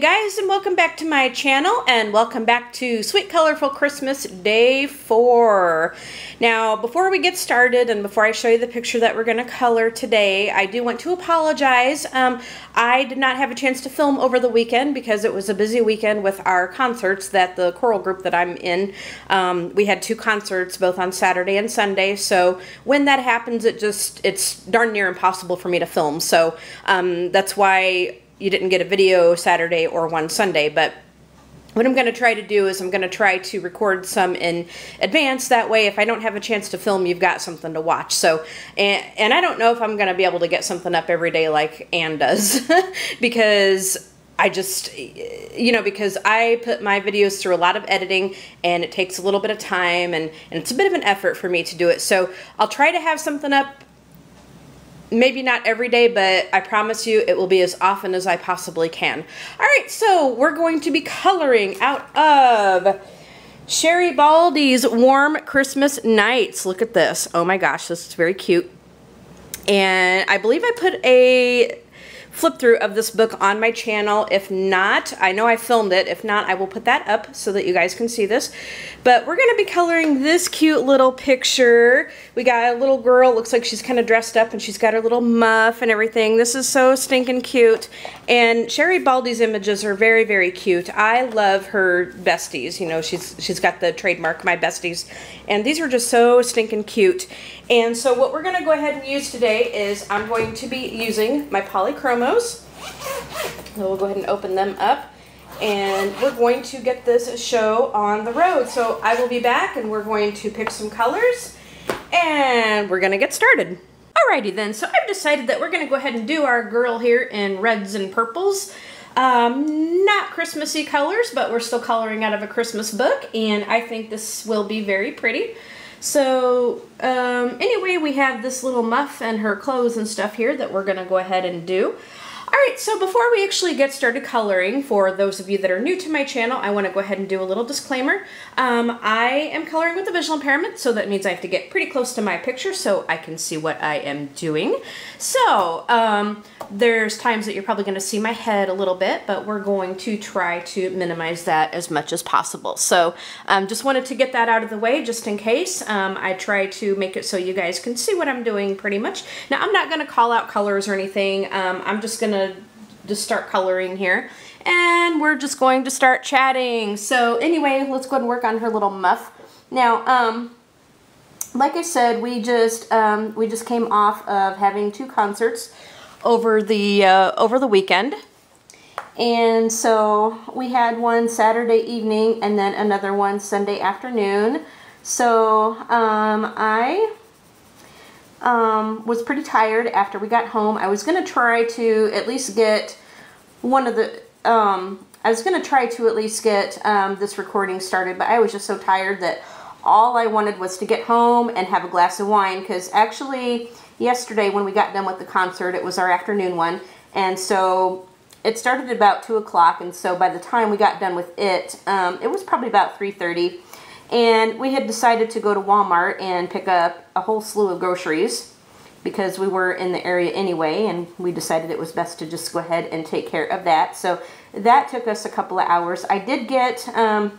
guys, and welcome back to my channel, and welcome back to Sweet Colorful Christmas Day 4. Now, before we get started and before I show you the picture that we're going to color today, I do want to apologize. I did not have a chance to film over the weekend because it was a busy weekend with our concerts that the choral group that I'm in. We had 2 concerts both on Saturday and Sunday, so when that happens, it's darn near impossible for me to film. So that's why you didn't get a video Saturday or one Sunday. But what I'm going to try to do is I'm going to try to record some in advance. That way, if I don't have a chance to film, you've got something to watch. So, and I don't know if I'm going to be able to get something up every day like Ann does, because I just, you know, because I put my videos through a lot of editing, and it takes a little bit of time, and it's a bit of an effort for me to do it. So I'll try to have something up. Maybe not every day, but I promise you it will be as often as I possibly can. All right, so we're going to be coloring out of Sherri Baldy's Warm Christmas Nights. Look at this. Oh my gosh, this is very cute. And I believe I put a flip through of this book on my channel. If not, I know I filmed it. If not, I will put that up so that you guys can see this. But we're going to be coloring this cute little picture. We got a little girl, looks like she's kind of dressed up, and she's got her little muff and everything. This is so stinking cute. And Sherri Baldy's images are very, very cute. I love her besties. You know, she's got the trademark, My Besties. And these are just so stinking cute. And so what we're going to go ahead and use today is I'm going to be using my polychromos. So we'll go ahead and open them up. And we're going to get this show on the road. So I will be back, and we're going to pick some colors, and we're going to get started. Alrighty then, so I've decided that we're going to go ahead and do our girl here in reds and purples. Not Christmassy colors, but we're still coloring out of a Christmas book, and I think this will be very pretty. So anyway, we have this little muff and her clothes and stuff here that we're going to go ahead and do. Alright, so before we actually get started coloring, for those of you that are new to my channel, I want to go ahead and do a little disclaimer. I am coloring with a visual impairment, so that means I have to get pretty close to my picture so I can see what I am doing. So, there's times that you're probably going to see my head a little bit, but we're going to try to minimize that as much as possible. So, just wanted to get that out of the way just in case. I try to make it so you guys can see what I'm doing pretty much. Now, I'm not going to call out colors or anything. I'm just going to just start coloring here, and we're just going to start chatting. So anyway, let's go ahead and work on her little muff. Now, like I said, we just came off of having 2 concerts over the weekend, and so we had one Saturday evening and then another one Sunday afternoon. So I was pretty tired after we got home. I was going to try to at least get one of the, this recording started, but I was just so tired that all I wanted was to get home and have a glass of wine, because actually yesterday when we got done with the concert, it was our afternoon one, and so it started at about 2 o'clock, and so by the time we got done with it, it was probably about 3:30. And we had decided to go to Walmart and pick up a whole slew of groceries because we were in the area anyway, and we decided it was best to just go ahead and take care of that. So that took us a couple of hours. I did get a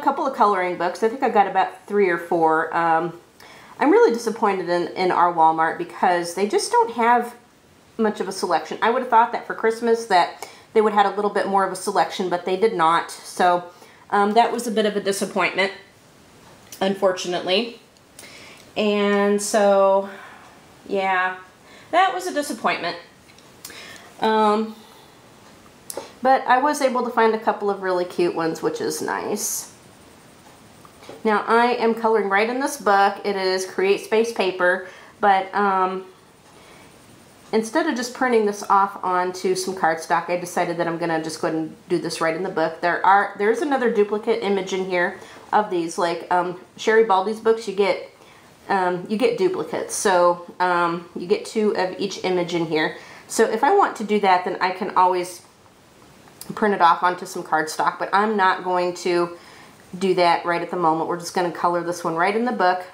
couple of coloring books. I think I got about 3 or 4. I'm really disappointed in our Walmart because they just don't have much of a selection. I would have thought that for Christmas that they would have had a little bit more of a selection, but they did not. So that was a bit of a disappointment, unfortunately. And so, yeah, that was a disappointment. But I was able to find a couple of really cute ones, which is nice. Now, I am coloring right in this book. It is Create Space paper, but instead of just printing this off onto some cardstock, I decided that I'm going to just go ahead and do this right in the book. There's another duplicate image in here of these. Like Sherri Baldy's books, you get duplicates. So you get 2 of each image in here. So if I want to do that, then I can always print it off onto some cardstock, but I'm not going to do that right at the moment. We're just going to color this one right in the book.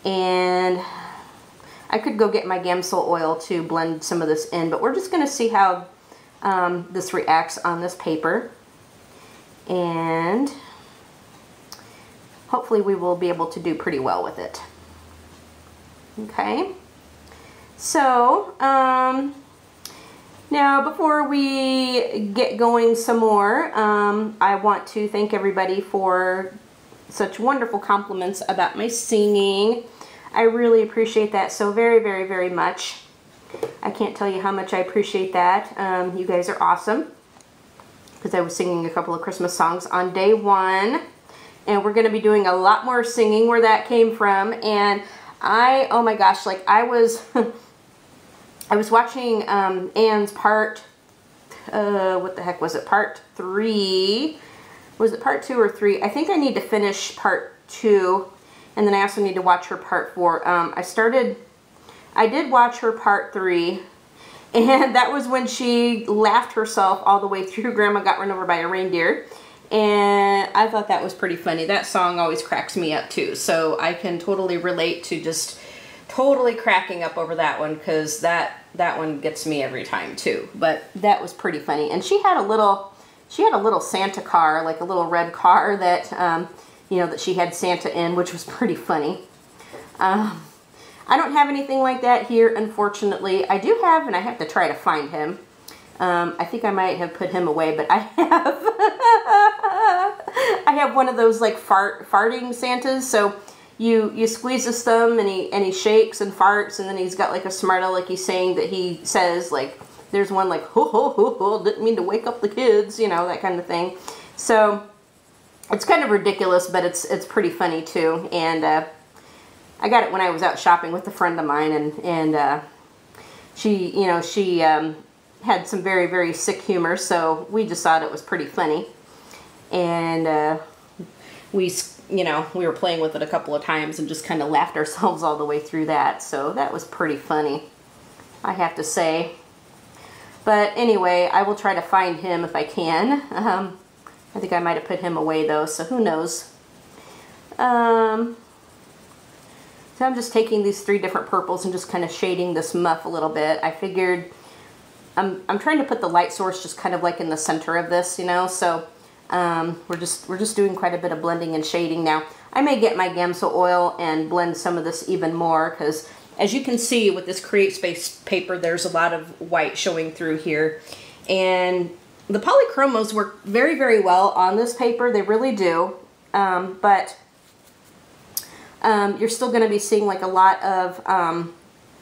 And I could go get my Gamsol oil to blend some of this in, but we're just going to see how this reacts on this paper. And hopefully we will be able to do pretty well with it. Okay, so now before we get going some more, I want to thank everybody for such wonderful compliments about my singing. I really appreciate that so very, very, very much. I can't tell you how much I appreciate that. You guys are awesome, because I was singing a couple of Christmas songs on day one, and we're going to be doing a lot more singing where that came from. And oh my gosh, like I was I was watching Anne's part, what the heck was it, part 3? Was it part 2 or 3? I think I need to finish part 2, and then I also need to watch her part 4. I did watch her part 3, and that was when she laughed herself all the way through Grandma Got Run Over by a Reindeer, and I thought that was pretty funny. That song always cracks me up too, so I can totally relate to just totally cracking up over that one, because that one gets me every time too. But that was pretty funny. And she had a little Santa car, like a little red car that you know, that she had Santa in, which was pretty funny. I don't have anything like that here, unfortunately. I do have, and I have to try to find him. I think I might have put him away, but I have I have one of those like farting Santas. So you squeeze his thumb, and he shakes and farts, and then he's got like a smart alecky saying that he says, like, there's one like, ho ho ho ho, didn't mean to wake up the kids, you know, that kind of thing. So it's kind of ridiculous, but it's pretty funny too. And I got it when I was out shopping with a friend of mine, and she, you know, she had some very, very sick humor, so we just thought it was pretty funny. And we were playing with it a couple of times and just kind of laughed ourselves all the way through that. So that was pretty funny, I have to say. But anyway, I will try to find him if I can. I think I might have put him away though, so who knows. So I'm just taking these 3 different purples and just kind of shading this muff a little bit. I figured I'm trying to put the light source just kind of like in the center of this, you know. So we're just doing quite a bit of blending and shading now. I may get my Gamsol oil and blend some of this even more, because as you can see with this Create Space paper, there's a lot of white showing through here. And the polychromos work very, very well on this paper. They really do. But you're still going to be seeing like a lot of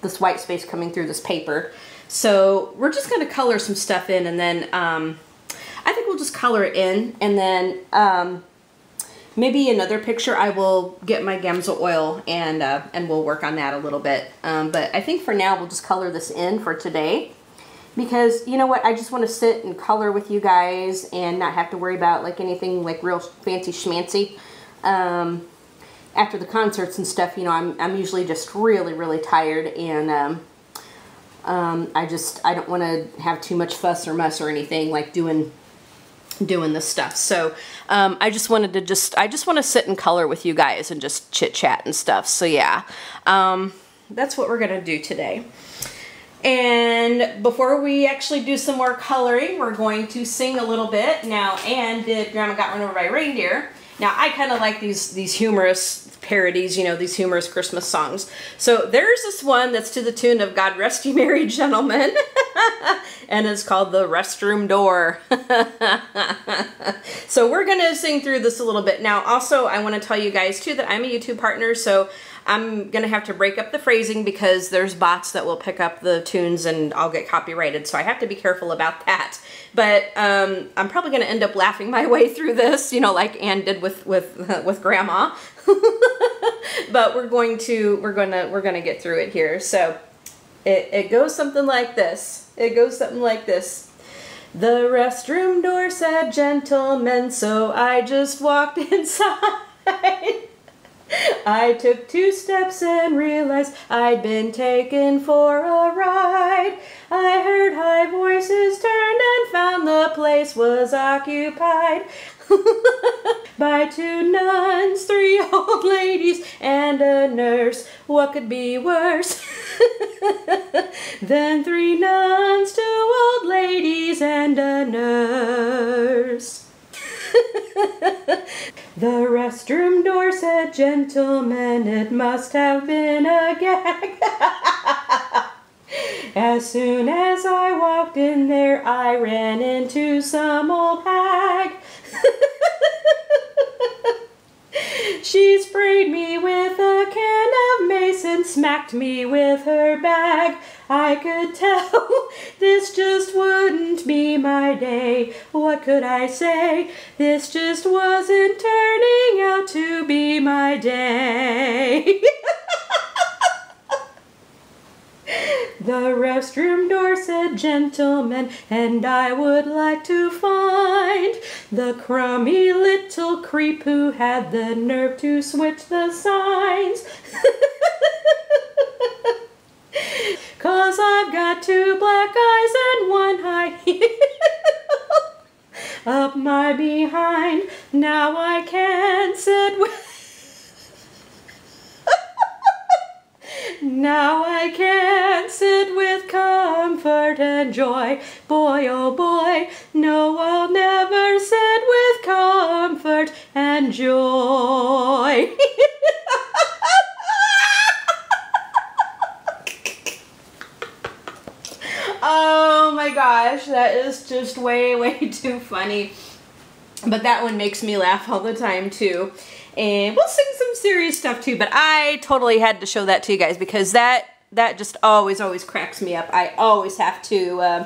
this white space coming through this paper. So we're just going to color some stuff in, and then I think we'll just color it in, and then maybe another picture I will get my Gamsol oil and we'll work on that a little bit. But I think for now we'll just color this in for today, because you know what, I just want to sit and color with you guys and not have to worry about like anything like real fancy schmancy. After the concerts and stuff, you know, I'm usually just really, really tired, and I don't want to have too much fuss or muss or anything like doing this stuff. So I just want to sit and color with you guys and just chit chat and stuff. So yeah, that's what we're gonna do today. And before we actually do some more coloring, we're going to sing a little bit. Now, Anne did Grandma Got Run Over by a Reindeer. Now, I kind of like these humorous parodies, you know, these humorous Christmas songs. So there's this one that's to the tune of God Rest Ye Merry Gentlemen, and it's called The Restroom Door. So we're going to sing through this a little bit. Now, also, I want to tell you guys, too, that I'm a YouTube partner, so I'm going to have to break up the phrasing because there's bots that will pick up the tunes and I'll get copyrighted, so I have to be careful about that. But I'm probably going to end up laughing my way through this, you know, like Anne did with Grandma. But we're gonna get through it here. So it goes something like this. It goes something like this. The restroom door said gentlemen, so I just walked inside. I took 2 steps and realized I'd been taken for a ride. I heard high voices, turned and found the place was occupied by 2 nuns, 3 old ladies, and a nurse. What could be worse? Then 3 nuns, 2 old ladies, and a nurse. The restroom door said, "Gentlemen, it must have been a gag." As soon as I walked in there, I ran into some old hag. She sprayed me with a can of mace and smacked me with her bag. I could tell this just wouldn't be my day. What could I say? This just wasn't turning out to be my day. The restroom door said, "Gentlemen, and I would like to find the crummy little creep who had the nerve to switch the signs. 'Cause I've got 2 black eyes and 1 high heel up my behind. Now I can't sit with Now I can't sit with comfort and joy. Boy, oh boy, no, I'll never sit with comfort and joy." Oh my gosh, that is just way, way too funny. But that one makes me laugh all the time too. And we'll sing some serious stuff too, but I totally had to show that to you guys because that just always cracks me up. I always have to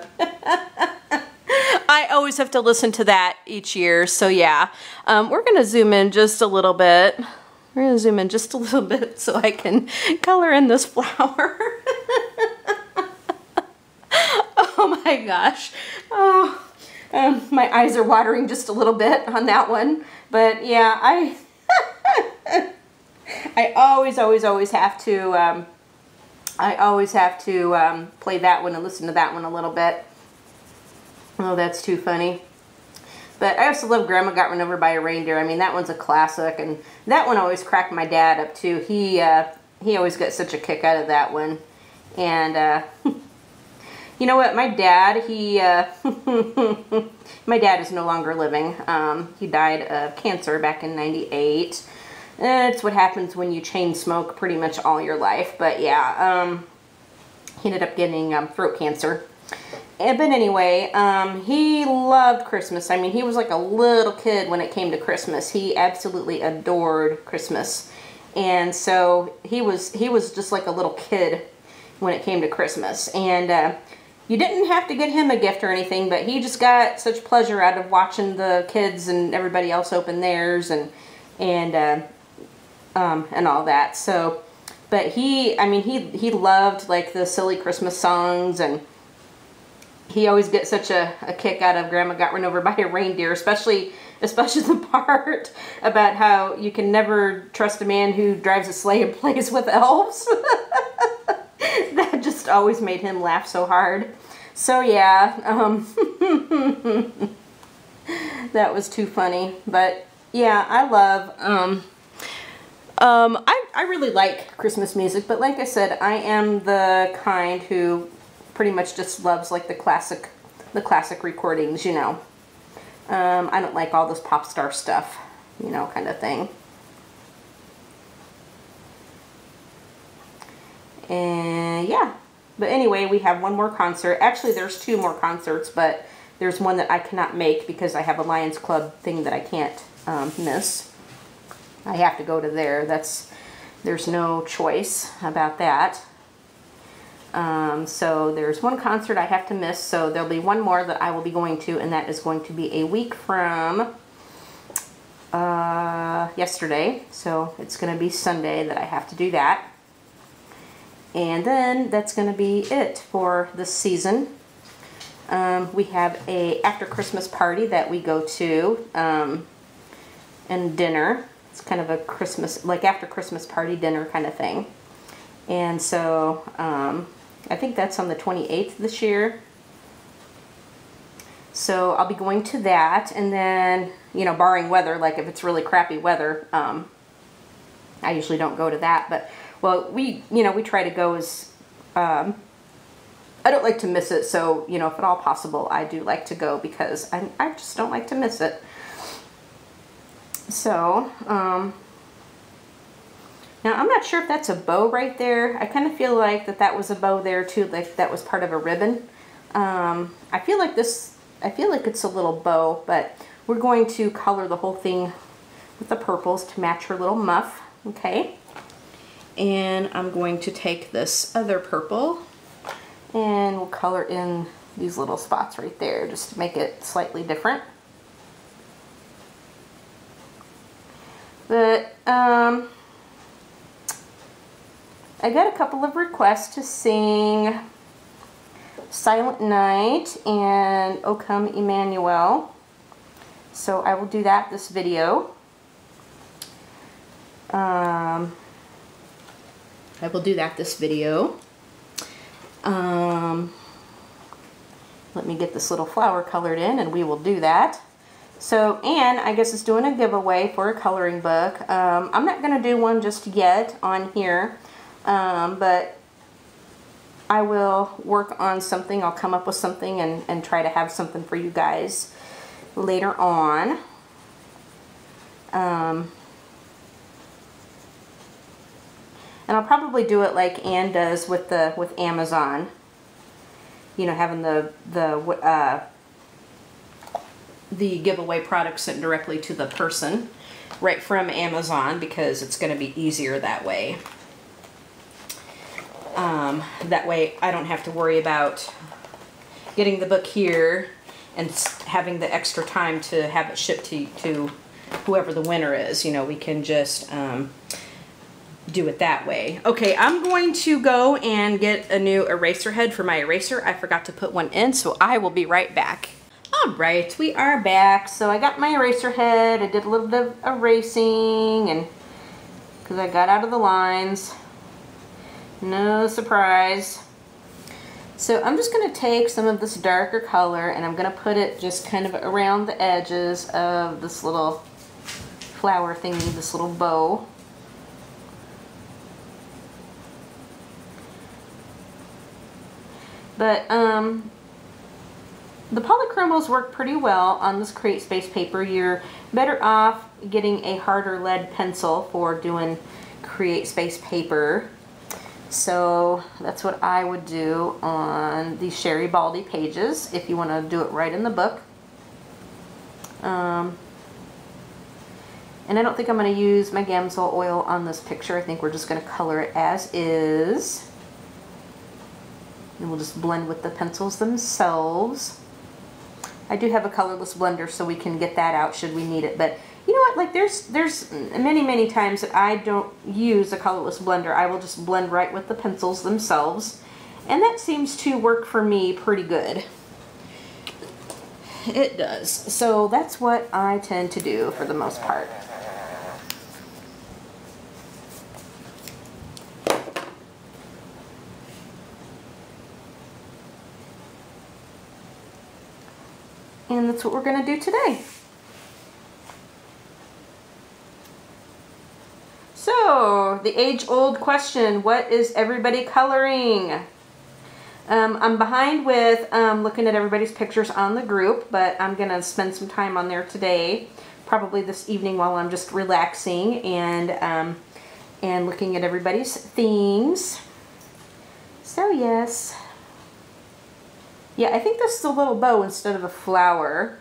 I always have to listen to that each year. So yeah, we're gonna zoom in just a little bit. We're gonna zoom in just a little bit so I can color in this flower. Oh my gosh. Oh, my eyes are watering just a little bit on that one. But yeah, I always have to, play that one and listen to that one a little bit. Oh, that's too funny. But I also love Grandma Got Run Over by a Reindeer. I mean, that one's a classic, and that one always cracked my dad up too. He always got such a kick out of that one. And you know what? My dad, my dad is no longer living. He died of cancer back in '98. It's what happens when you chain smoke pretty much all your life. But yeah, he ended up getting throat cancer. But anyway, he loved Christmas. I mean, he was like a little kid when it came to Christmas. He absolutely adored Christmas. And so he was just like a little kid when it came to Christmas. And you didn't have to get him a gift or anything, but he just got such pleasure out of watching the kids and everybody else open theirs and all that. So, but he loved like the silly Christmas songs, and he always gets such a kick out of Grandma Got Run Over by a Reindeer, especially the part about how you can never trust a man who drives a sleigh and plays with elves. That just always made him laugh so hard. So yeah, that was too funny. But yeah, I love, I really like Christmas music, but like I said, I am the kind who pretty much just loves like the classic recordings, you know. I don't like all this pop star stuff, you know, kind of thing. And yeah, but anyway, we have one more concert. Actually, there's 2 more concerts, but there's one that I cannot make because I have a Lions Club thing that I can't miss. I have to go to there. There's no choice about that. So there's one concert I have to miss, so there'll be one more that I will be going to, and that is going to be a week from yesterday. So it's going to be Sunday that I have to do that. And then that's going to be it for this season. We have a after Christmas party that we go to, and dinner. It's kind of a Christmas, like after Christmas party dinner kind of thing. And so, I think that's on the 28th this year. So I'll be going to that, and then, you know, barring weather, like if it's really crappy weather, I usually don't go to that, but, well, we try to go as I don't like to miss it, so, you know, if at all possible, I do like to go because I just don't like to miss it. So, now I'm not sure if that's a bow right there. I kind of feel like that was a bow there too, like that was part of a ribbon. I feel like it's a little bow, but we're going to color the whole thing with the purples to match her little muff, okay? And I'm going to take this other purple and we'll color in these little spots right there just to make it slightly different. But I got a couple of requests to sing Silent Night and O Come Emmanuel. So I will do that this video. Let me get this little flower colored in and we will do that. So Anne, I guess, is doing a giveaway for a coloring book. I'm not going to do one just yet on here, but I will work on something. I'll come up with something and try to have something for you guys later on. And I'll probably do it like Anne does with Amazon. You know, having the giveaway product sent directly to the person right from Amazon, because it's going to be easier that way. That way I don't have to worry about getting the book here and having the extra time to have it shipped to whoever the winner is. You know, we can just do it that way. Okay, I'm going to go and get a new eraser head for my eraser. I forgot to put one in, so I will be right back. All right, we are back. So I got my eraser head. I did a little bit of erasing, and because I got out of the lines. No surprise. So I'm just going to take some of this darker color and I'm going to put it just kind of around the edges of this little flower thingy, this little bow. But the polychromos work pretty well on this Create Space paper. You're better off getting a harder lead pencil for doing Create Space paper. So that's what I would do on the Sherri Baldy pages if you want to do it right in the book. And I don't think I'm going to use my Gamsol oil on this picture. I think we're just going to color it as is. And we'll just blend with the pencils themselves. I do have a colorless blender, so we can get that out should we need it. But you know what, like there's many times that I don't use a colorless blender. I will just blend right with the pencils themselves. And that seems to work for me pretty good. It does. So that's what I tend to do for the most part. And that's what we're going to do today. So, the age-old question, what is everybody coloring? I'm behind with looking at everybody's pictures on the group, but I'm going to spend some time on there today, probably this evening while I'm just relaxing and looking at everybody's themes. So, yes. Yeah, I think this is a little bow instead of a flower,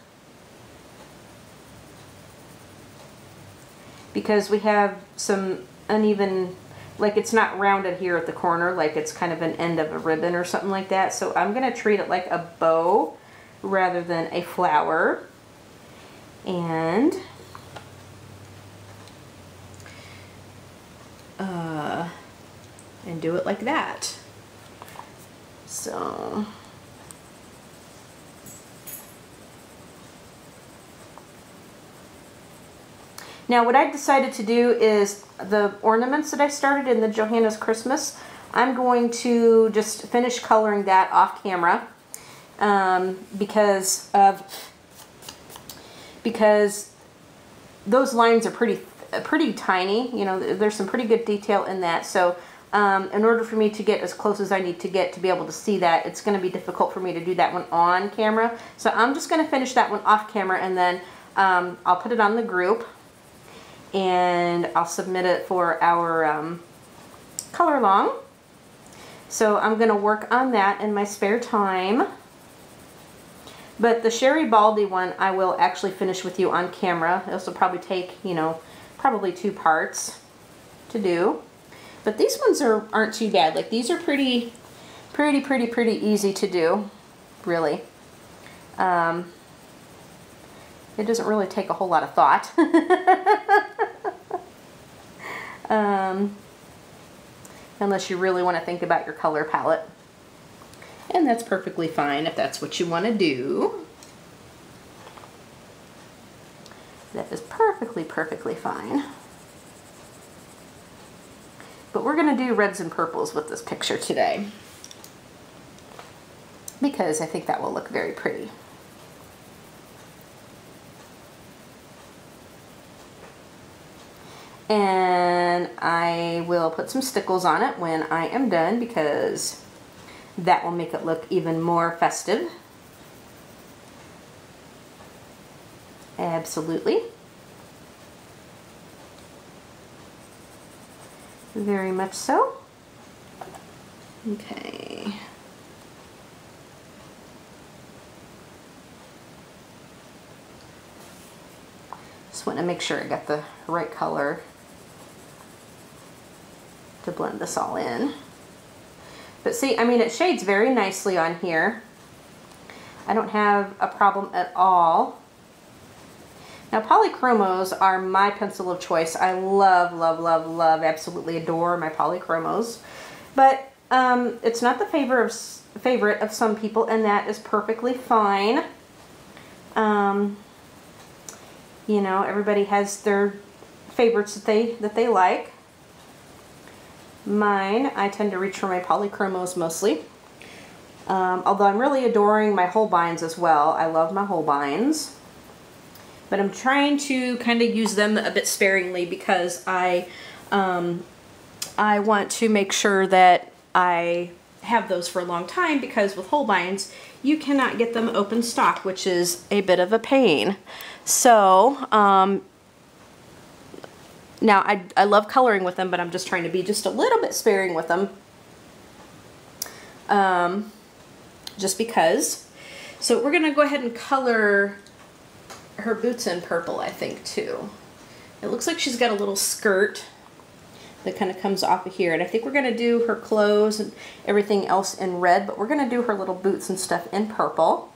because we have some uneven, like it's not rounded here at the corner, like it's kind of an end of a ribbon or something like that. So I'm going to treat it like a bow rather than a flower. And do it like that. So now what I decided to do is the ornaments that I started in the Johanna's Christmas, I'm going to just finish coloring that off camera because those lines are pretty tiny. You know, there's some pretty good detail in that. So in order for me to get as close as I need to get to be able to see that, it's going to be difficult for me to do that one on camera. So I'm just going to finish that one off camera, and then I'll put it on the group and I'll submit it for our color along. So I'm going to work on that in my spare time. But the Sherri Baldy one I will actually finish with you on camera. This will probably take, you know, probably 2 parts to do. But these ones aren't too bad. Like, these are pretty easy to do, really. It doesn't really take a whole lot of thought. Unless you really want to think about your color palette. And that's perfectly fine if that's what you want to do. That is perfectly fine. But we're going to do reds and purples with this picture today, because I think that will look very pretty. And I will put some stickles on it when I am done, because that will make it look even more festive. Absolutely. Very much so. Okay. Just want to make sure I got the right color to blend this all in. But see, I mean, it shades very nicely on here. I don't have a problem at all. Now, polychromos are my pencil of choice. I love, absolutely adore my polychromos. But it's not the favorite of some people, and that is perfectly fine. You know, everybody has their favorites that they like. Mine, I tend to reach for my polychromos mostly. Although I'm really adoring my Holbeins as well. I love my Holbeins. But I'm trying to kind of use them a bit sparingly, because I want to make sure that I have those for a long time, because with Holbeins, you cannot get them open stock, which is a bit of a pain. So, now I love coloring with them, but I'm just trying to be just a little bit sparing with them. Just because. So we're going to go ahead and color her boots in purple, I think, too. It looks like she's got a little skirt that kind of comes off of here, and I think we're going to do her clothes and everything else in red, but we're going to do her little boots and stuff in purple.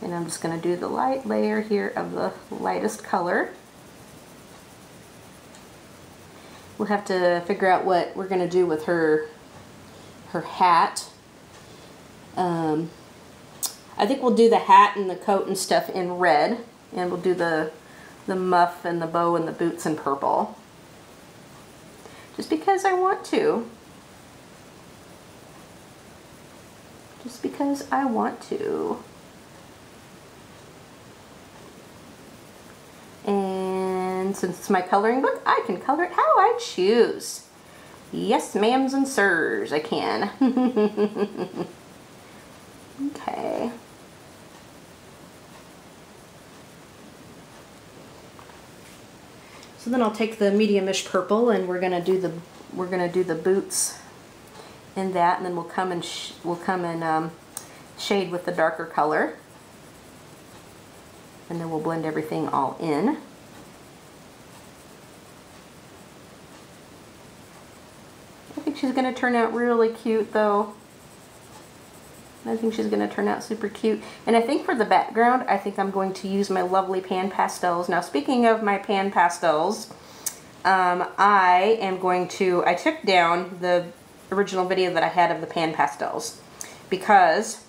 And I'm just going to do the light layer here of the lightest color. We'll have to figure out what we're going to do with her hat. I think we'll do the hat and the coat and stuff in red, and we'll do the muff and the bow and the boots in purple. Just because I want to. Just because I want to. And since it's my coloring book, I can color it how I choose. Yes, ma'ams and sirs, I can. Okay. So then I'll take the medium-ish purple, and we're gonna do the boots in that, and then we'll come and shade with the darker color, and then we'll blend everything all in. I think she's gonna turn out really cute, though. I think she's going to turn out super cute. And I think for the background, I think I'm going to use my lovely pan pastels. Now, speaking of my pan pastels, I took down the original video that I had of the pan pastels, because,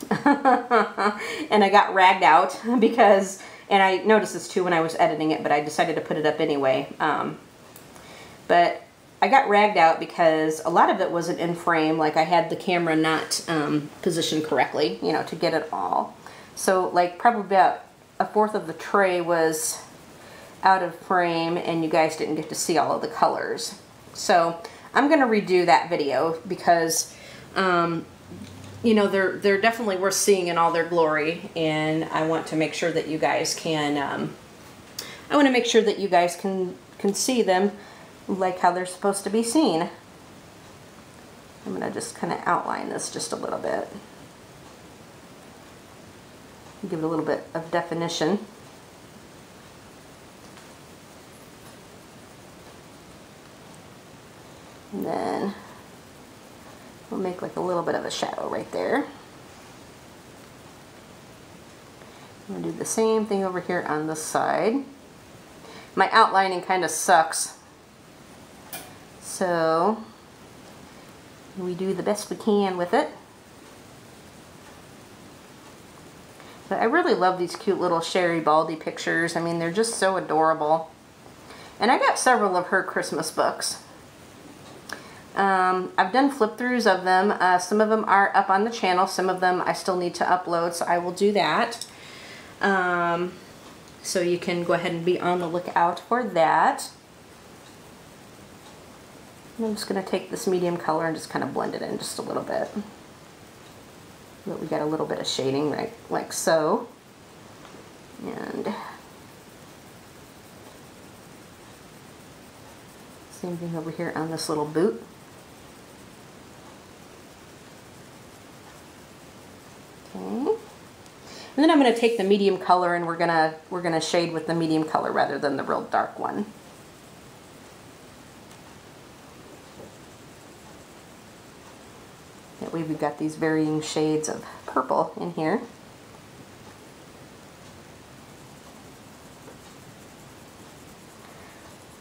and I got ragged out because, and I noticed this too when I was editing it, but I decided to put it up anyway. But I got ragged out because a lot of it wasn't in frame. Like, I had the camera not positioned correctly, you know, to get it all. So, like, probably about 1/4 of the tray was out of frame, and you guys didn't get to see all of the colors. So I'm going to redo that video because, you know, they're definitely worth seeing in all their glory, and I want to make sure that you guys can, I want to make sure that you guys can see them like how they're supposed to be seen. I'm going to just kind of outline this just a little bit. Give it a little bit of definition. And then we'll make like a little bit of a shadow right there. I'm going to do the same thing over here on this side. My outlining kind of sucks, so we do the best we can with it. But I really love these cute little Sherri Baldy pictures. I mean, they're just so adorable. And I got several of her Christmas books. I've done flip-throughs of them. Some of them are up on the channel. Some of them I still need to upload, so I will do that. So you can go ahead and be on the lookout for that. And I'm just going to take this medium color and just kind of blend it in just a little bit. But we got a little bit of shading right like so. And same thing over here on this little boot. Okay. And then I'm going to take the medium color and we're gonna shade with the medium color rather than the real dark one. That way we've got these varying shades of purple in here.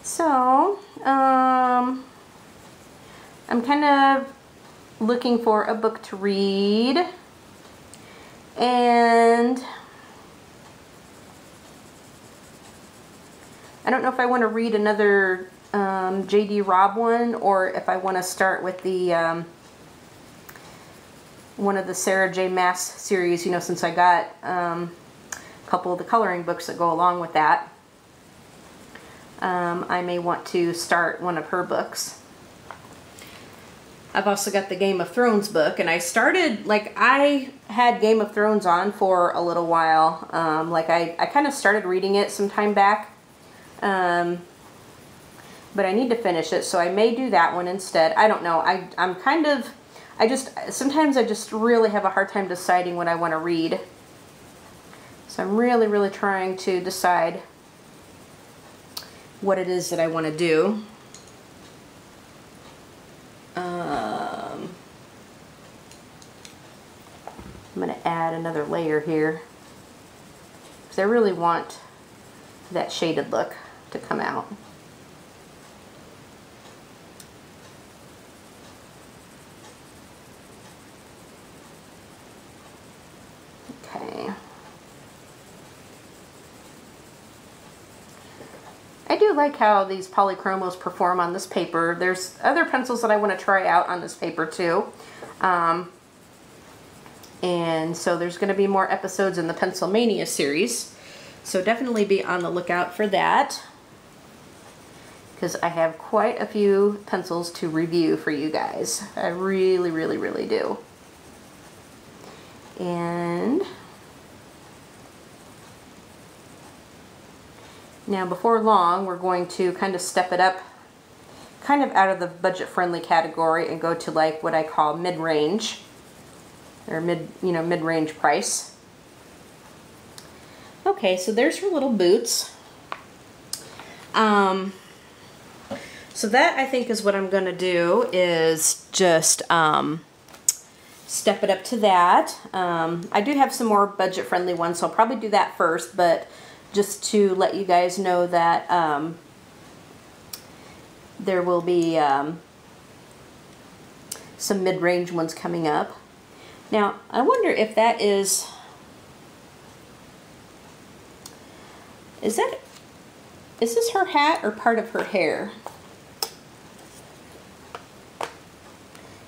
So I'm kind of looking for a book to read. And I don't know if I want to read another J.D. Robb one, or if I want to start with the one of the Sarah J. Maas series, you know, since I got a couple of the coloring books that go along with that. I may want to start one of her books. I've also got the Game of Thrones book, and I started, like, I had Game of Thrones on for a little while. Like, I kind of started reading it some time back, but I need to finish it, so I may do that one instead. I don't know. I'm kind of, sometimes I just really have a hard time deciding what I want to read. So I'm really, really trying to decide what it is that I want to do. I'm going to add another layer here because I really want that shaded look to come out. Okay. I do like how these polychromos perform on this paper. There's other pencils that I want to try out on this paper too. And so there's going to be more episodes in the Pencilmania series. So definitely be on the lookout for that, because I have quite a few pencils to review for you guys. I really, really, really do. And now before long, we're going to kind of step it up, kind of out of the budget-friendly category, and go to like what I call mid-range, or mid-range price. Okay, so there's her little boots. So that, I think, is what I'm going to do, is just step it up to that. I do have some more budget-friendly ones, so I'll probably do that first, but just to let you guys know that there will be some mid-range ones coming up. Now, I wonder if that is this her hat or part of her hair?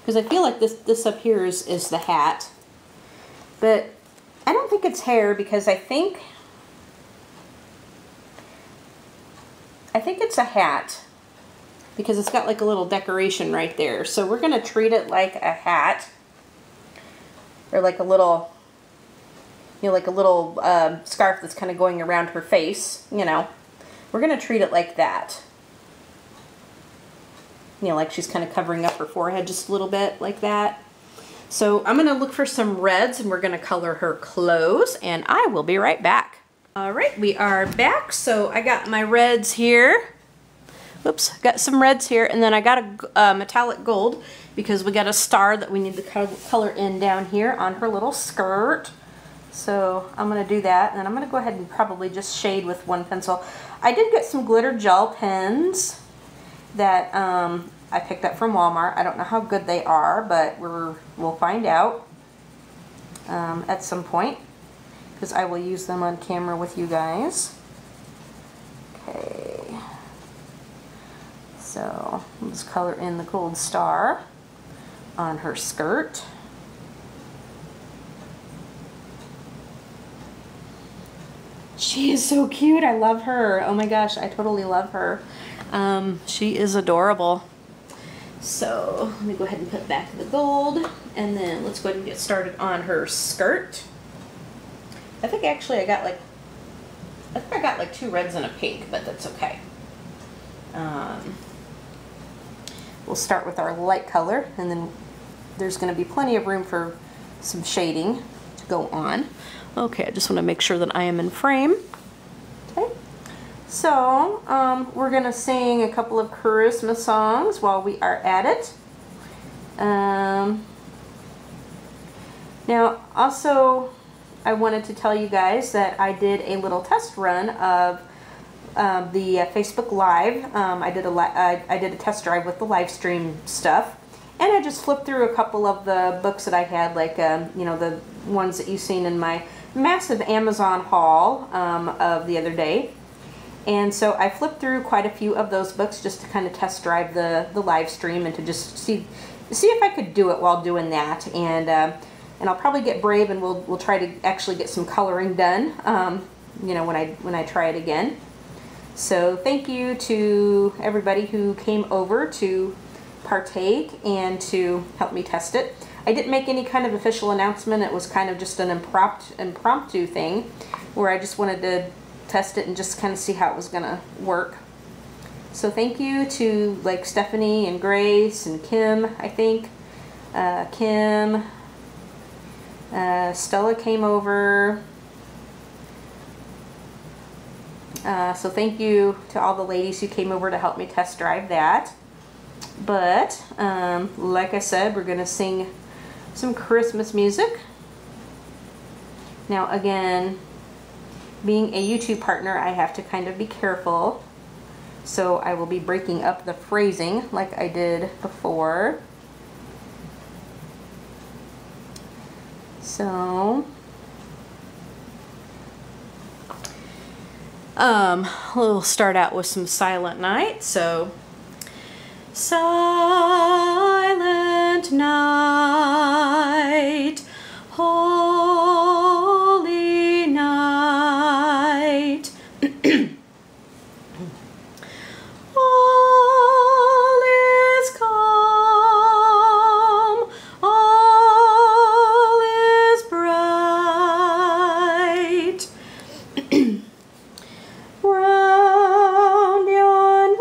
Because I feel like this up here is the hat, but I don't think it's hair, because I think it's a hat. because it's got like a little decoration right there. So we're gonna treat it like a hat, or like a little, you know, like a little scarf that's kind of going around her face, you know. We're gonna treat it like that. You know, like she's kind of covering up her forehead just a little bit like that. So I'm gonna look for some reds and we're gonna color her clothes, and I will be right back. All right, we are back. So I got my reds here. Oops, got some reds here, and then I got a metallic gold because we got a star that we need to color in down here on her little skirt. So I'm gonna do that, and then I'm gonna go ahead and probably just shade with one pencil. I did get some glitter gel pens that I picked up from Walmart. I don't know how good they are, but we'll find out at some point, because I will use them on camera with you guys. Okay. So let's color in the gold star on her skirt. She is so cute. I love her. Oh my gosh, I totally love her. She is adorable. So let me go ahead and put back the gold, and then let's go ahead and get started on her skirt. I think actually I got like 2 reds and a pink, but that's okay. We'll start with our light color, and then there's going to be plenty of room for some shading to go on. Okay, I just want to make sure that I am in frame. Okay, so we're going to sing a couple of Christmas songs while we are at it. Now, also, I wanted to tell you guys that I did a little test run of the Facebook Live. I did a test drive with the live stream stuff, and I just flipped through a couple of the books that I had, like you know, the ones that you've seen in my massive Amazon haul of the other day. And so I flipped through quite a few of those books just to kind of test drive the live stream, and to just see if I could do it while doing that. And I'll probably get brave, and we'll try to actually get some coloring done, you know, when I try it again. So thank you to everybody who came over to partake and to help me test it. I didn't make any kind of official announcement. It was kind of just an impromptu thing where I just wanted to test it and just kind of see how it was gonna work. So thank you to like Stephanie and Grace and Kim, I think. Kim, Stella came over. So thank you to all the ladies who came over to help me test drive that. But like I said, we're gonna sing some Christmas music. Now again, being a YouTube partner, I have to kind of be careful. So I will be breaking up the phrasing like I did before. So we'll start out with some Silent Night. So, Silent night, holy night, all is calm, all is bright. Round yon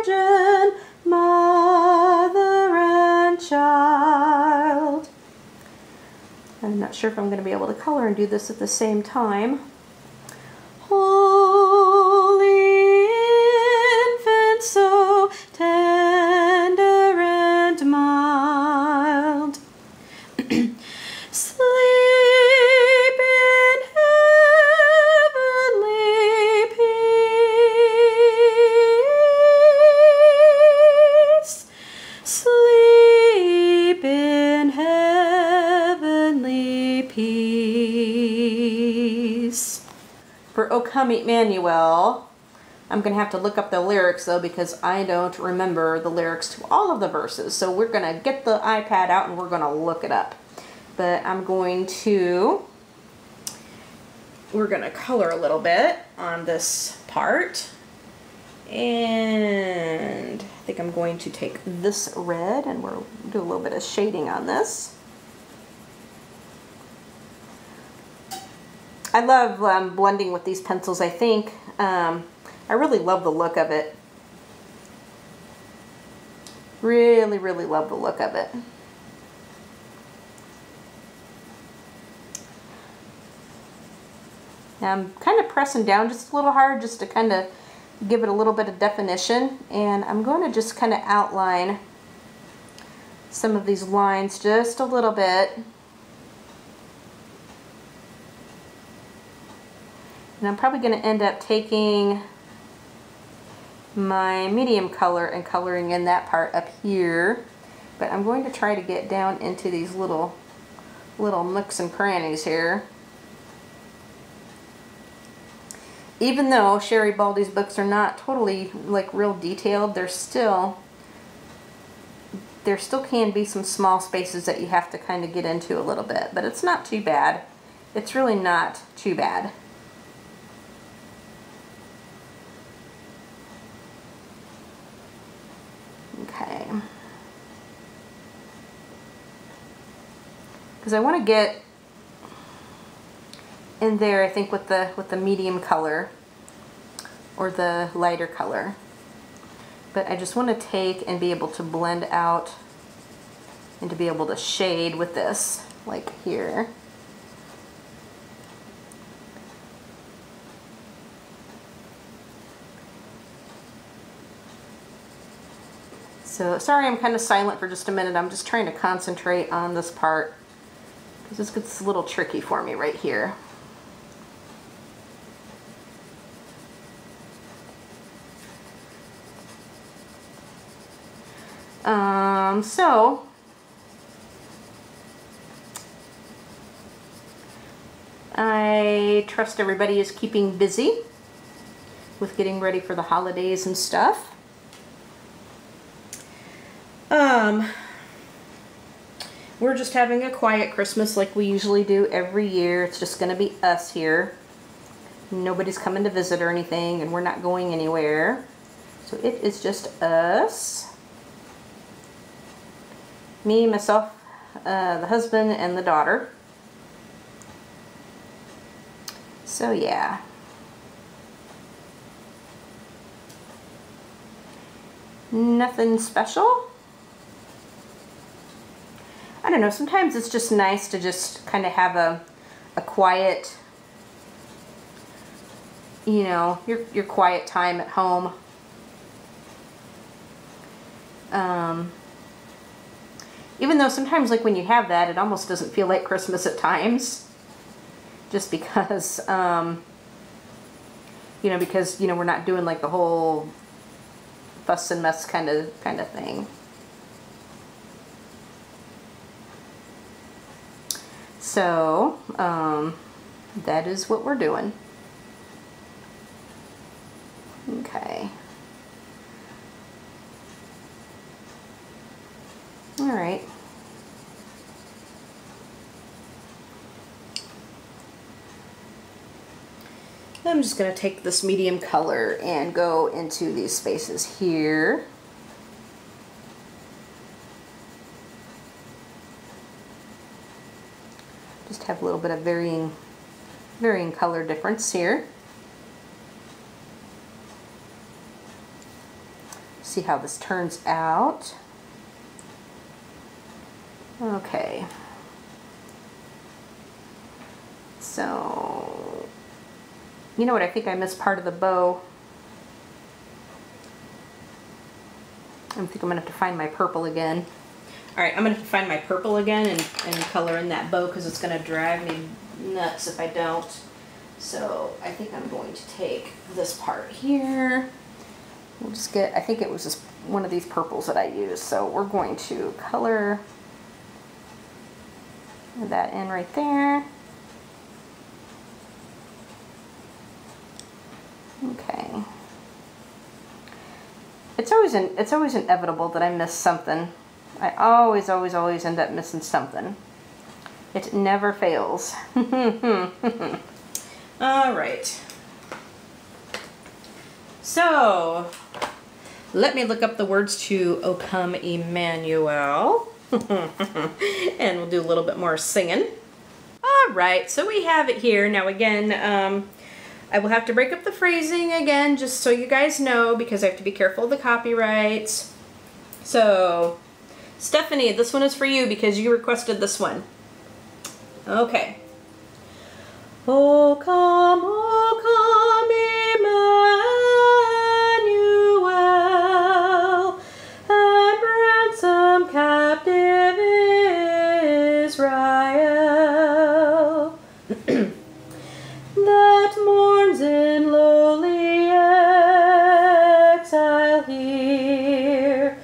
virgin mother and child. I'm not sure if I'm going to be able to color and do this at the same time. Holy infant, so tender and mild, sleep in heavenly peace, sleep in heavenly peace. For O Come Emmanuel, I'm going to have to look up the lyrics though, because I don't remember the lyrics to all of the verses. So we're going to get the iPad out and we're going to look it up. But we're going to color a little bit on this part. And think I'm going to take this red and we'll do a little bit of shading on this. I love blending with these pencils, I think. I really love the look of it. Really, really love the look of it. Now I'm kind of pressing down just a little hard just to kind of give it a little bit of definition, and I'm going to just kind of outline some of these lines just a little bit. And I'm probably going to end up taking my medium color and coloring in that part up here, but I'm going to try to get down into these little nooks and crannies here. Even though Sherri Baldy's books are not totally like real detailed, there still can be some small spaces that you have to kind of get into a little bit, but it's not too bad. It's really not too bad. Okay. Because I want to get in there, I think, with the medium color or the lighter color. But I just want to take and be able to blend out and to be able to shade with this, like here. So, sorry I'm kind of silent for just a minute. I'm just trying to concentrate on this part because this gets a little tricky for me right here. So I trust everybody is keeping busy with getting ready for the holidays and stuff. We're just having a quiet Christmas like we usually do every year. It's just going to be us here. Nobody's coming to visit or anything, and we're not going anywhere. So it is just us. Me, myself, the husband, and the daughter. So yeah. Nothing special. I don't know, sometimes it's just nice to just kind of have a quiet, you know, your quiet time at home. Even though sometimes, like, when you have that, it almost doesn't feel like Christmas at times. Just because, you know, we're not doing like the whole fuss and mess kind of thing. So, that is what we're doing. Okay. All right. I'm just going to take this medium color and go into these spaces here. Just have a little bit of varying color difference here. See how this turns out. Okay. So, you know what, I think I missed part of the bow. I think I'm going to have to find my purple again. Alright, I'm going to have to find my purple again and color in that bow because it's going to drive me nuts if I don't. So, I think I'm going to take this part here. We'll just get, I think it was just one of these purples that I used. So, we're going to color that in right there. Okay. It's always inevitable that I miss something. I always end up missing something. It never fails. All right. So, Let me look up the words to O Come Emmanuel. And we'll do a little bit more singing. All right, so we have it here. Now again, I will have to break up the phrasing again, just so you guys know, because I have to be careful of the copyrights. So, Stephanie, this one is for you because you requested this one. Okay. O come, Emmanuel, and ransom captive Israel, that mourns in lowly exile here,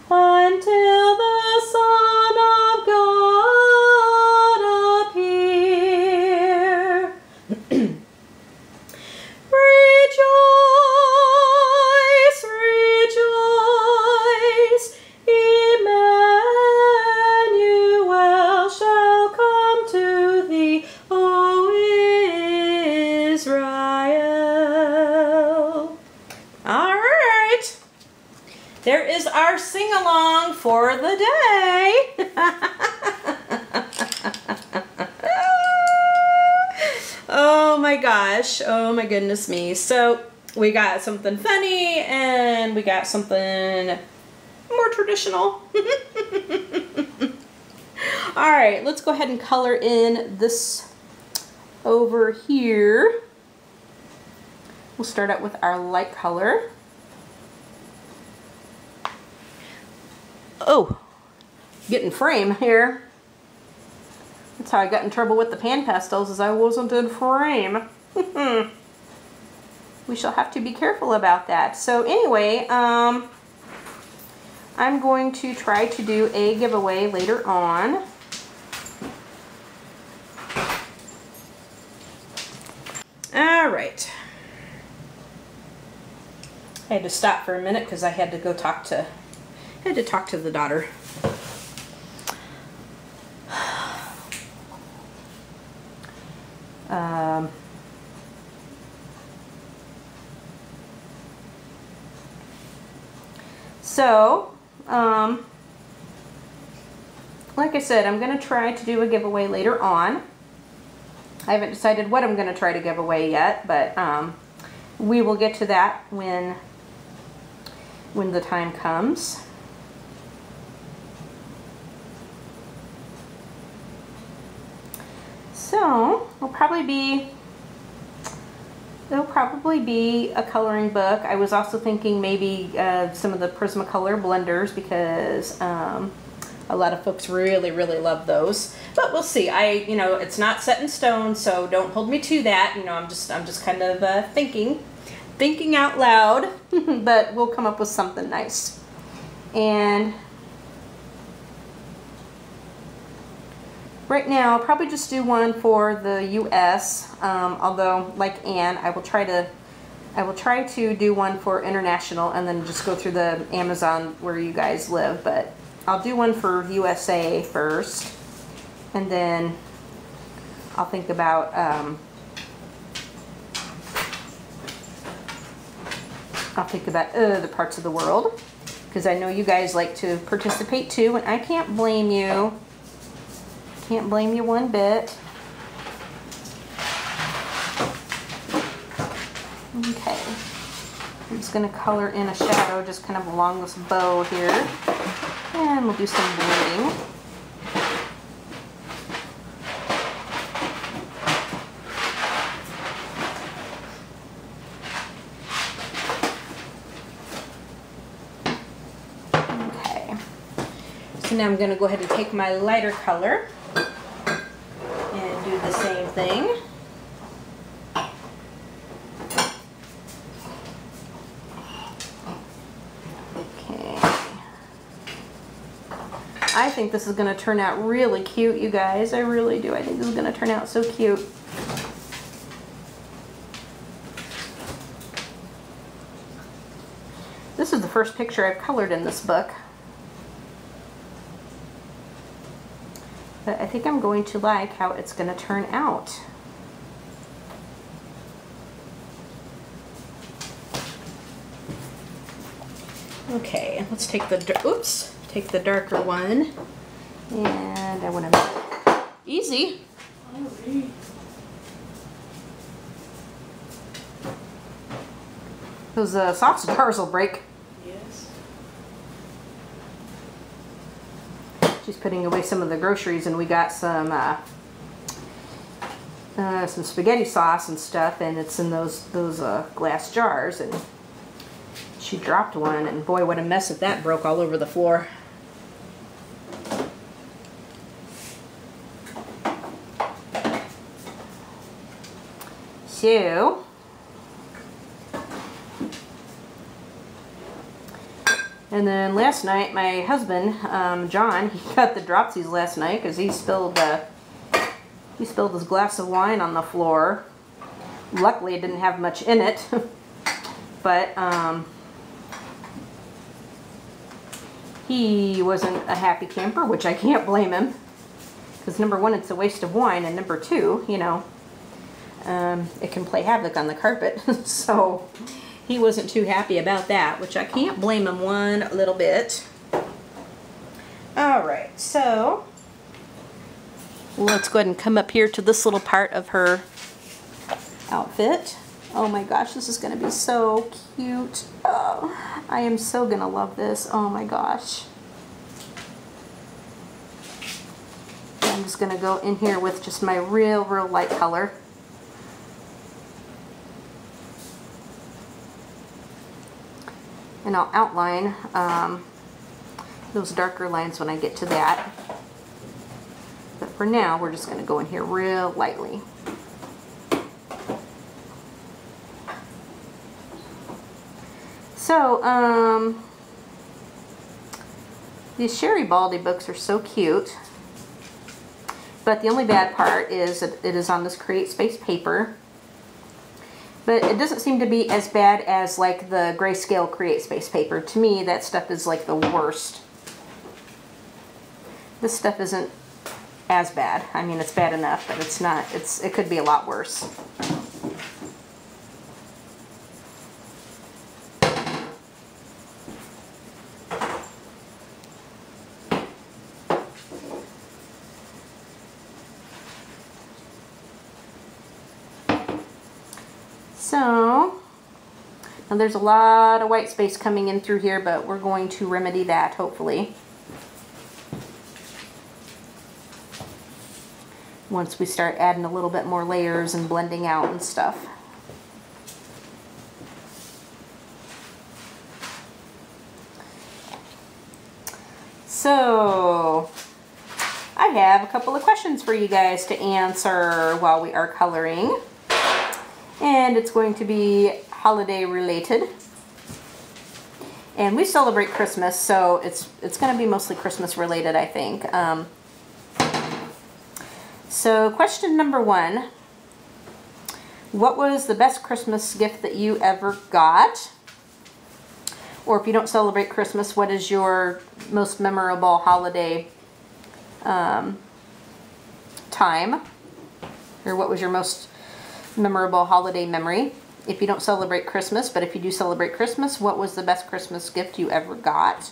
until the Son of God appear. Rejoice, rejoice, Emmanuel shall come to thee, O Israel. All right. There is our sing-along for the day. Oh my gosh. Oh my goodness me. So we got something funny and we got something more traditional. All right, let's go ahead and color in this over here. We'll start out with our light color. Oh, getting frame here. That's how I got in trouble with the pan pastels, is I wasn't in frame. We shall have to be careful about that. So anyway, I'm going to try to do a giveaway later on. All right. I had to stop for a minute because I had to go talk to the daughter. Like I said, I'm going to try to do a giveaway later on. I haven't decided what I'm going to try to give away yet, but we will get to that when the time comes. So there'll probably be a coloring book. I was also thinking maybe some of the Prismacolor blenders, because a lot of folks really love those. But we'll see. You know, it's not set in stone, so don't hold me to that. You know, I'm just kind of thinking out loud. But we'll come up with something nice. And right now, I'll probably just do one for the U.S. Although, like Anne, I will try to do one for international, and then just go through the Amazon where you guys live. But I'll do one for USA first, and then I'll think about other parts of the world, because I know you guys like to participate too, and I can't blame you. Can't blame you one bit. Okay. I'm just going to color in a shadow just kind of along this bow here. And we'll do some blending. Okay. So now I'm going to go ahead and take my lighter color and do the same thing. I think this is going to turn out really cute, you guys. I really do. I think this is going to turn out so cute. This is the first picture I've colored in this book. But I think I'm going to like how it's going to turn out. Okay, let's take the darker one, and I want to make it easy. Those sausage jars will break. Yes. She's putting away some of the groceries, and we got some spaghetti sauce and stuff, and it's in those glass jars, and she dropped one, and boy, what a mess if that broke all over the floor. So, and then last night, my husband, John, he got the dropsies last night because he spilled his glass of wine on the floor. Luckily, it didn't have much in it, but he wasn't a happy camper, which I can't blame him, because number one, it's a waste of wine, and number two, you know, it can play havoc on the carpet. So he wasn't too happy about that, which I can't blame him one little bit. All right, so let's go ahead and come up here to this little part of her outfit. Oh my gosh, this is going to be so cute. Oh, I am so going to love this. Oh my gosh. I'm just going to go in here with just my real light color. And I'll outline those darker lines when I get to that. But for now, we're just going to go in here real lightly. So, these Sherri Baldy books are so cute. But the only bad part is that it is on this Create Space paper. But it doesn't seem to be as bad as like the grayscale Create Space paper. To me, that stuff is like the worst. This stuff isn't as bad. I mean, it's bad enough, but it's not. It could be a lot worse. So, now there's a lot of white space coming in through here, but we're going to remedy that, hopefully, once we start adding a little bit more layers and blending out and stuff. So, I have a couple of questions for you guys to answer while we are coloring. And it's going to be holiday related. And we celebrate Christmas, so it's going to be mostly Christmas related, I think. So question number one, what was the best Christmas gift that you ever got? Or if you don't celebrate Christmas, what is your most memorable holiday time? Or what was your most memorable holiday memory? If you don't celebrate Christmas, but if you do celebrate Christmas, what was the best Christmas gift you ever got?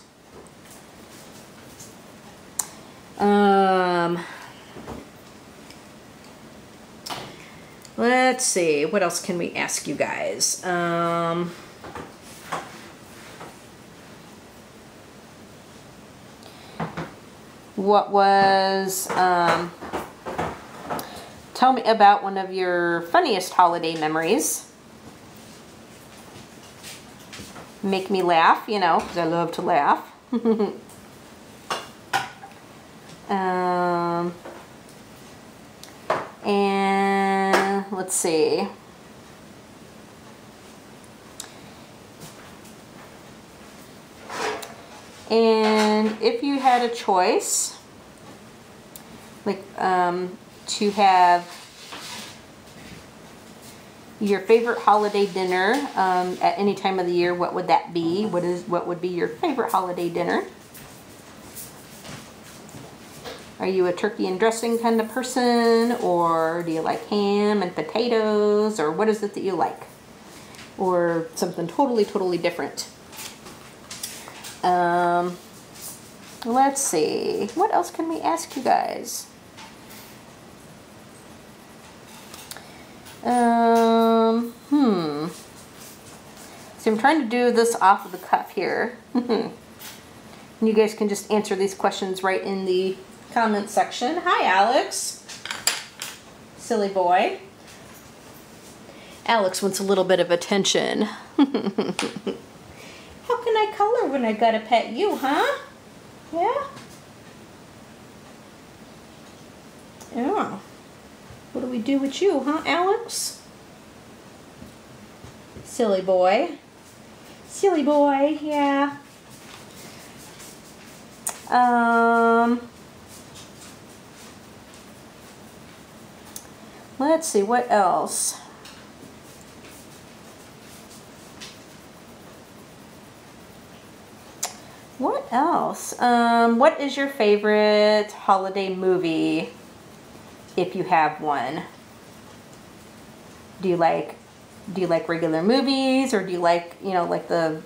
Let's see, what else can we ask you guys? What was, tell me about one of your funniest holiday memories. Make me laugh, you know, because I love to laugh. And let's see. And if you had a choice, like to have your favorite holiday dinner at any time of the year, what would that be? What would be your favorite holiday dinner? Are you a turkey and dressing kind of person, or do you like ham and potatoes, or what is it that you like? Or something totally different? Let's see. What else can we ask you guys? See, I'm trying to do this off of the cuff here. You guys can just answer these questions right in the comment section. Hi, Alex. Silly boy. Alex wants a little bit of attention. How can I color when I gotta pet you, huh? Yeah? Yeah. What do we do with you, huh, Alex? Silly boy. Silly boy, yeah. Let's see, what else? What else? What is your favorite holiday movie, if you have one? Do you like regular movies, or do you like, you know, like the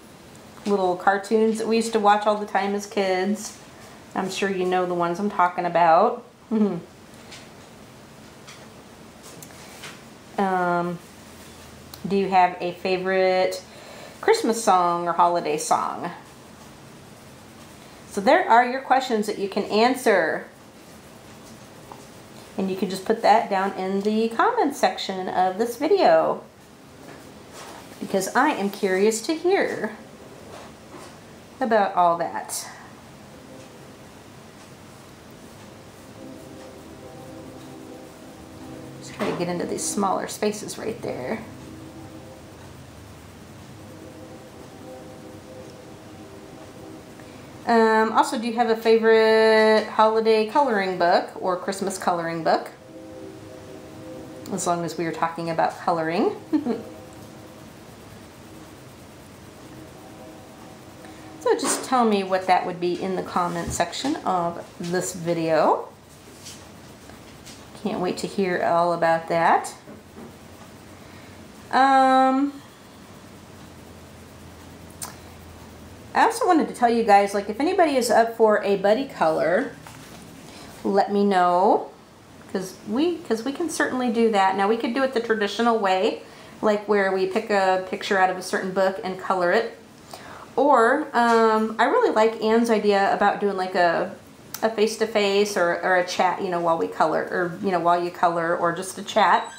little cartoons that we used to watch all the time as kids? I'm sure you know the ones I'm talking about. Do you have a favorite Christmas song or holiday song? So there are your questions that you can answer. And you can just put that down in the comment section of this video, because I am curious to hear about all that. Just try to get into these smaller spaces right there. Also, do you have a favorite holiday coloring book or Christmas coloring book? As long as we are talking about coloring. So just tell me what that would be in the comment section of this video. Can't wait to hear all about that. I also wanted to tell you guys, like, if anybody is up for a buddy color, let me know, because we can certainly do that. Now, we could do it the traditional way, like where we pick a picture out of a certain book and color it. Or I really like Anne's idea about doing like a face-to-face or a chat, you know, while we color, or, you know, while you color, or just a chat.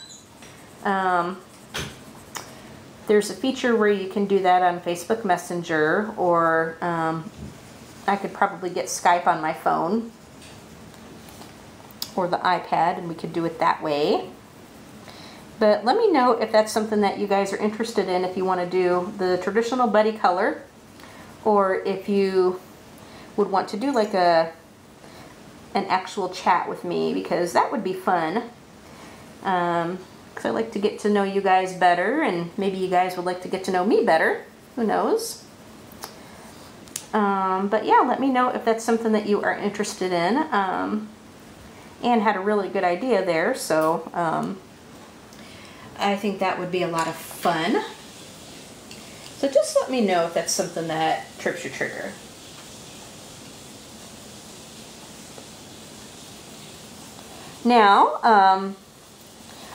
There's a feature where you can do that on Facebook Messenger, or I could probably get Skype on my phone or the iPad, and we could do it that way. But let me know if that's something that you guys are interested in, if you want to do the traditional buddy color, or if you would want to do like an actual chat with me, because that would be fun. Because I like to get to know you guys better, and maybe you guys would like to get to know me better. Who knows? But yeah, let me know if that's something that you are interested in. Anne had a really good idea there, so I think that would be a lot of fun. So just let me know if that's something that trips your trigger. Now,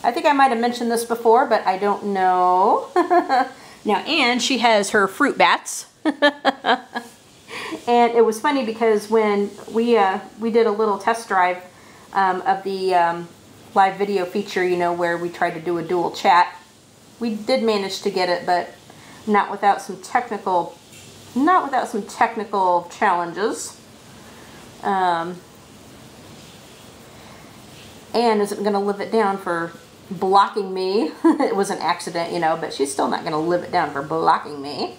I think I might have mentioned this before, but I don't know. Now, Anne, she has her fruit bats. And it was funny because when we did a little test drive of the live video feature, you know, where we tried to do a dual chat, we did manage to get it, but not without some technical challenges. Anne isn't going to live it down for blocking me. It was an accident, you know, but she's still not going to live it down for blocking me.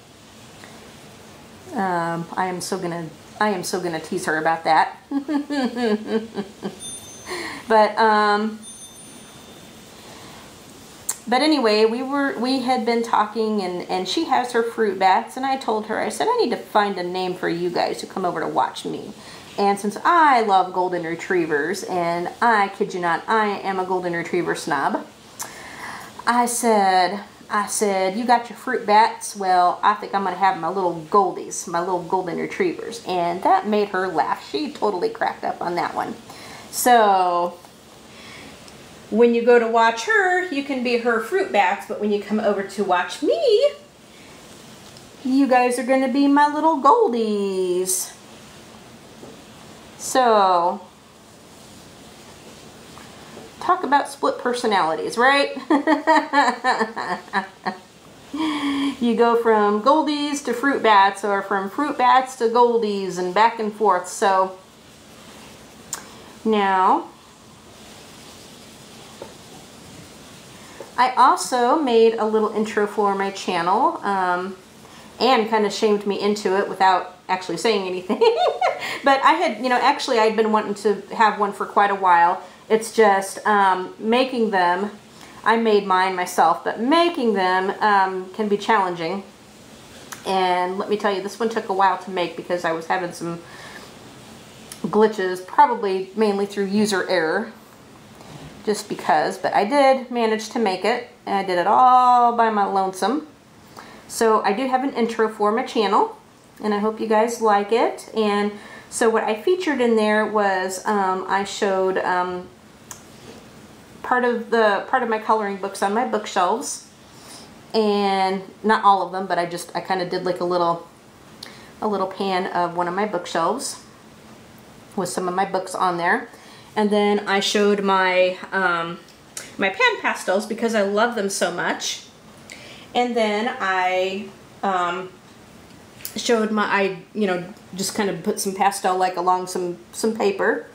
I am so gonna tease her about that. But anyway, we had been talking, and she has her fruit bats, and I told her, I said, I need to find a name for you guys who come over to watch me. And since I love golden retrievers, and I kid you not, I am a golden retriever snob, I said, I said, you got your fruit bats? Well, I think I'm going to have my little goldies, my little golden retrievers. And that made her laugh. She totally cracked up on that one. So, when you go to watch her, you can be her fruit bats. But when you come over to watch me, you guys are going to be my little goldies. So, talk about split personalities, right? You go from goldies to fruit bats, or from fruit bats to goldies, and back and forth. So now I also made a little intro for my channel. Anne kind of shamed me into it without actually saying anything. But I had, actually I'd been wanting to have one for quite a while. It's just making them. I made mine myself, but making them can be challenging. And let me tell you, this one took a while to make because I was having some glitches, probably mainly through user error, just because. But I did manage to make it, and I did it all by my lonesome. So I do have an intro for my channel, and I hope you guys like it. And so what I featured in there was I showed part of my coloring books on my bookshelves, and not all of them, but I kind of did like a little pan of one of my bookshelves with some of my books on there. And then I showed my my pan pastels because I love them so much. And then I showed just kind of put some pastel like along some paper.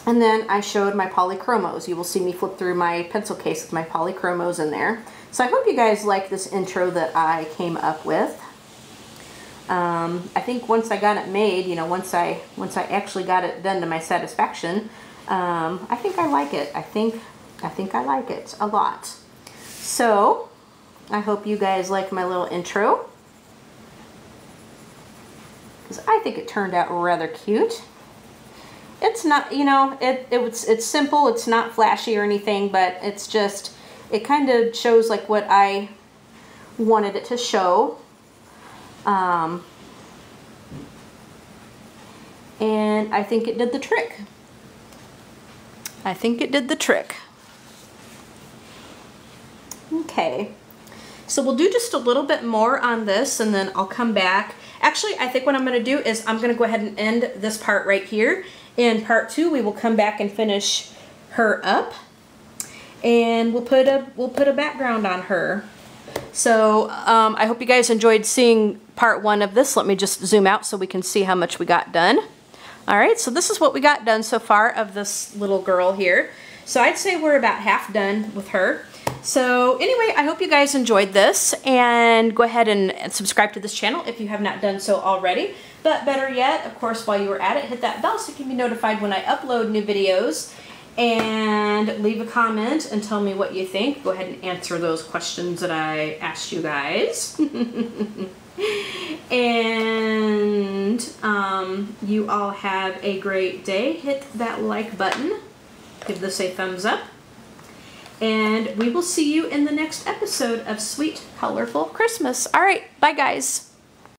And then I showed my polychromos. You will see me flip through my pencil case with my polychromos in there. So I hope you guys like this intro that I came up with. I think once I got it made, once I actually got it done to my satisfaction, I think I like it. I think I like it a lot. So I hope you guys like my little intro, because I think it turned out rather cute. It's not, it's simple, it's not flashy or anything, but it's just, it kind of shows like what I wanted it to show. And I think it did the trick. I think it did the trick. Okay, so we'll do just a little bit more on this, and then I'll come back. Actually, I think what I'm going to do is I'm going to go ahead and end this part right here. In part 2, we will come back and finish her up, and we'll put a background on her. So I hope you guys enjoyed seeing part 1 of this. Let me just zoom out so we can see how much we got done. All right, so this is what we got done so far of this little girl here. So I'd say we're about half done with her. So anyway, I hope you guys enjoyed this, and go ahead and subscribe to this channel if you have not done so already. But better yet, of course, while you were at it, hit that bell so you can be notified when I upload new videos, and leave a comment and tell me what you think. Go ahead and answer those questions that I asked you guys. And you all have a great day. Hit that like button. Give this a thumbs up. And we will see you in the next episode of Sweet Colorful Christmas. All right, bye guys.